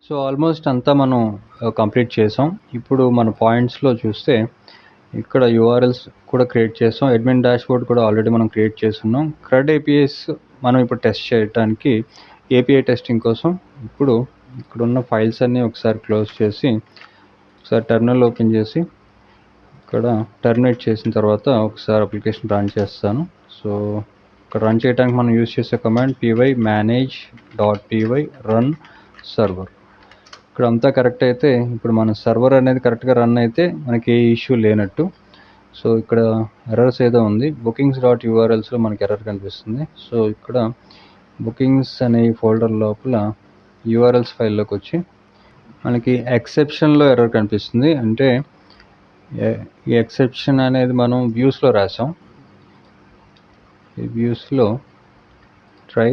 So almost అంతా మనం complete చేసాం. ఇప్పుడు మన పాయింట్స్లో చూస్తే ఇక్కడ యూఆర్ఎల్స్ కూడా క్రియేట్ చేసాం. అడ్మిన్ డాష్బోర్డ్ కూడా ఆల్రెడీ మనం క్రియేట్ చేస్తున్నాం. క్రడ్ ఏపీఎస్ మనం ఇప్పుడు టెస్ట్ చేయడానికి ఏపీఐ టెస్టింగ్ కోసం ఇప్పుడు ఇక్కడున్న ఫైల్స్ అన్నీ ఒకసారి క్లోజ్ చేసి ఒకసారి టెర్మినల్ ఓపెన్ చేసి ఇక్కడ టర్మినేట్ చేసిన తర్వాత ఒకసారి అప్లికేషన్ రన్ చేస్తాను. సో ఇక్కడ రన్ చేయడానికి మనం యూజ్ చేసే command py manage.py run server. ఇక్కడ అంతా కరెక్ట్ అయితే ఇప్పుడు మన సర్వర్ అనేది కరెక్ట్గా రన్ అయితే మనకి ఏ ఇష్యూ లేనట్టు. సో ఇక్కడ ఎర్రర్స్ ఏదో ఉంది. bookings.urlsలో మనకి ఎర్రర్ కనిపిస్తుంది. సో ఇక్కడ బుకింగ్స్ అనే ఫోల్డర్ లోపల యూఆర్ఎల్స్ ఫైల్లోకి వచ్చి మనకి ఎక్సెప్షన్లో ఎర్రర్ కనిపిస్తుంది. అంటే ఈ ఎక్సెప్షన్ అనేది మనం వ్యూస్లో రాసాం. ఈ వ్యూస్లో ట్రై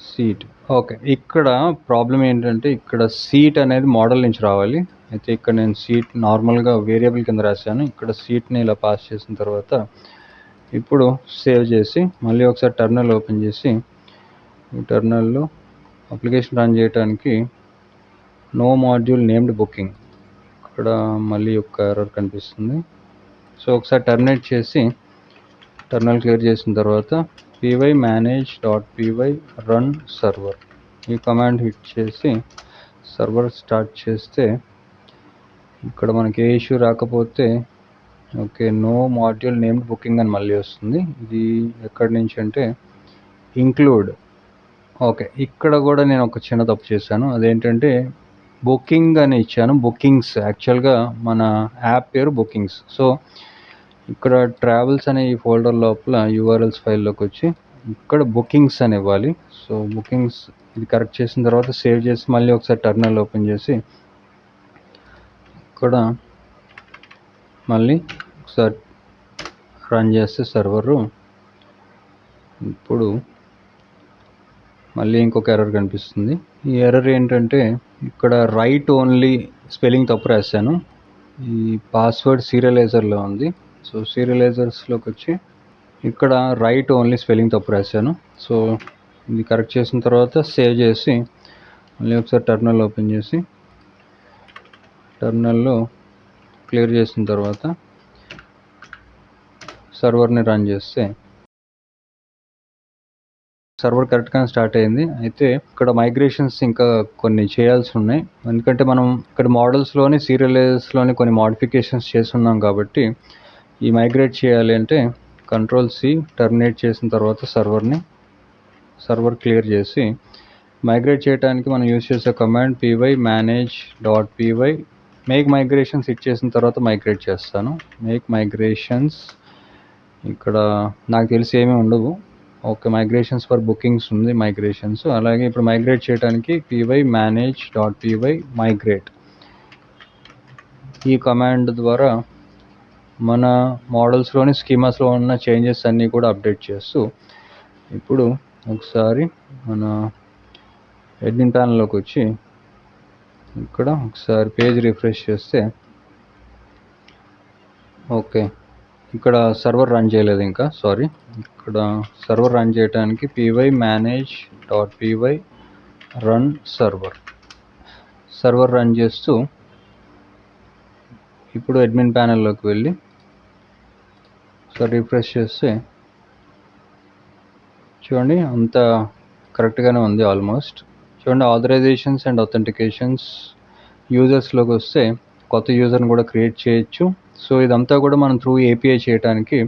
సీట్. ఓకే, ఇక్కడ ప్రాబ్లం ఏంటంటే ఇక్కడ సీట్ అనేది మోడల్ నుంచి రావాలి. అయితే ఇక్కడ నేను సీట్ నార్మల్గా వేరియబుల్ కింద రాశాను. ఇక్కడ సీట్ని ఇలా పాస్ చేసిన తర్వాత ఇప్పుడు సేవ్ చేసి మళ్ళీ ఒకసారి టెర్మినల్ ఓపెన్ చేసి ఈ టెర్మినల్లో అప్లికేషన్ రన్ చేయడానికి నో మాడ్యూల్ నేమ్డ్ బుకింగ్ ఇక్కడ మళ్ళీ ఒక ఎర్రర్ కనిపిస్తుంది. సో ఒకసారి టర్మినేట్ చేసి టెర్మినల్ క్లియర్ చేసిన తర్వాత py manage.py run server ఈ కమాండ్ హిట్ చేసి సర్వర్ స్టార్ట్ చేస్తే ఇక్కడ మనకి ఏ ఇష్యూ రాకపోతే okay no module named booking అని మళ్ళీ వస్తుంది. ఇది ఎక్కడి నుంచి అంటే ఇంక్లూడ్. ఓకే, ఇక్కడ కూడా నేను ఒక చిన్న తప్పు చేశాను. అదేంటంటే బుకింగ్ అని ఇచ్చాను. బుకింగ్స్ యాక్చువల్గా మన యాప్ పేరు బుకింగ్స్. సో ఇక్కడ ట్రావెల్స్ అనే ఈ ఫోల్డర్ లోపల యూఆర్ఎల్స్ ఫైల్లోకి వచ్చి ఇక్కడ బుకింగ్స్ అని ఇవ్వాలి. సో బుకింగ్స్ ఇది కరెక్ట్ చేసిన తర్వాత సేవ్ చేసి మళ్ళీ ఒకసారి టెర్మినల్ ఓపెన్ చేసి ఇక్కడ మళ్ళీ ఒకసారి రన్ చేస్తే సర్వరు ఇప్పుడు మళ్ళీ ఇంకొక ఎర్రర్ కనిపిస్తుంది. ఈ ఎర్రర్ ఏంటంటే ఇక్కడ రైట్ ఓన్లీ స్పెల్లింగ్ తప్పు రాశాను. ఈ పాస్వర్డ్ సీరియలైజర్లో ఉంది. సో సీరియలైజర్స్లోకి వచ్చి ఇక్కడ రైట్ ఓన్లీ స్పెల్లింగ్ తప్పు రాశాను. సో ఇది కరెక్ట్ చేసిన తర్వాత సేవ్ చేసి మళ్ళీ ఒకసారి టెర్మినల్ ఓపెన్ చేసి టెర్మినల్లో క్లియర్ చేసిన తర్వాత సర్వర్ని రన్ చేస్తే సర్వర్ కరెక్ట్గానే స్టార్ట్ అయింది. అయితే ఇక్కడ మైగ్రేషన్స్ ఇంకా కొన్ని చేయాల్సి ఉన్నాయి. ఎందుకంటే మనం ఇక్కడ మోడల్స్లోని సీరియలైజర్స్లోని కొన్ని మోడిఫికేషన్స్ చేస్తున్నాం కాబట్టి ఈ మైగ్రేట్ చేయాలి అంటే Ctrl+C టర్మినేట్ చేసిన తర్వాత సర్వర్ క్లియర్ చేసి మైగ్రేట్ చేయడానికి మనం యూజ్ చేసే command py manage.py make migrations hit చేసిన తర్వాత మైగ్రేట్ చేస్తాను. మేక్ మైగ్రేషన్స్ ఇక్కడ నాకు తెలిసి ఏమీ ఉండవు. ఓకే, మైగ్రేషన్స్ ఫర్ బుకింగ్స్ ఉంది మైగ్రేషన్స్. అలాగే ఇప్పుడు మైగ్రేట్ చేయడానికి py manage.py migrate ఈ కమాండ్ ద్వారా మన మోడల్స్లోని స్కీమాస్లో ఉన్న చేంజెస్ అన్నీ కూడా అప్డేట్ చేస్తూ ఇప్పుడు ఒకసారి మన అడ్మిన్ ప్యానల్లోకి వచ్చి ఇక్కడ ఒకసారి పేజ్ రిఫ్రెష్ చేస్తే ఓకే, ఇక్కడ సర్వర్ రన్ చేయలేదు ఇంకా. సారీ, ఇక్కడ సర్వర్ రన్ చేయడానికి py manage.py run server run చేస్తూ ఇప్పుడు అడ్మిన్ ప్యానల్లోకి వెళ్ళి ఒకసారి రిఫ్రెష్ చేస్తే చూడండి అంతా కరెక్ట్గానే ఉంది ఆల్మోస్ట్. చూడండి ఆథరైజేషన్స్ అండ్ అథెంటికేషన్స్ యూజర్స్లోకి వస్తే కొత్త యూజర్ని కూడా క్రియేట్ చేయొచ్చు. సో ఇదంతా కూడా మనం త్రూ ఏపీఐ చేయడానికి